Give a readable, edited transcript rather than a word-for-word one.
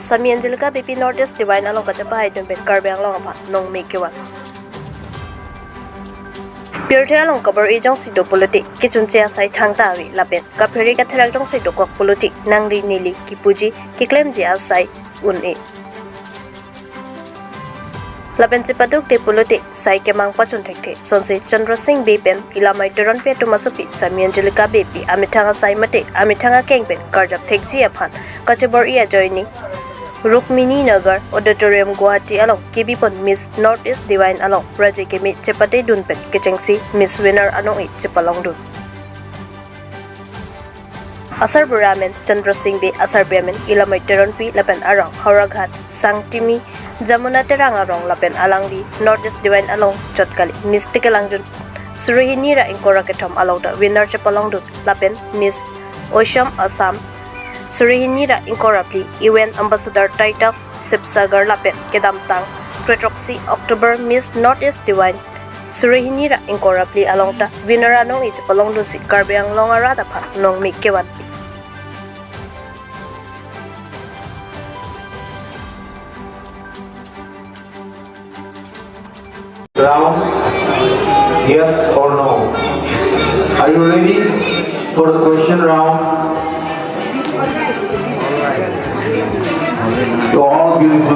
Sami Angelyca Beypi Northeast Divine along kachepahai dun bet karbeng long apa nong mekewan. Pirte along cover ejong sido politik kichun chia sai thang tawi lapet kaperi ka therang jong sido kok politik nangri nili kipuji kiklem ji asai une. Lapen cipaduk de politik sai kemang pachun thekte sonse Chandra Singh Bepen ilamai turon pe tumasupi Sami Angelyca Beypi amithanga sai mate amithanga kengpen karjap thekji aphan kachebor ia joini Rukmini Nagar Auditorium Guwahati along kibipon Miss Northeast Divine along Raja Kemi Cepate Dunpen Kechengsi Miss Winner anong Cepalong Dun Asar Buramen Chandra Singh Bey Asar Bemen ilamay teron pi lapen arang Hauraghat Sangtimi Jamuna terang arong lapen alangdi Northeast Divine along Chotkali Miss Tikelangjun Surihinira Inkora Ketom along da Winner Cepalong Dun lapen Miss Osham Assam Surihinira Incorruptly UN Ambassador Title Sipsagar Lapet Kedamtang Pretroxy October Miss Northeast Divine Surihinira Incorruptly along ta Winner anong Cepalong Dun si Karbeang Longarada pa nong Mikewan. Round, yes or no? Are you ready for the question round? To all beautiful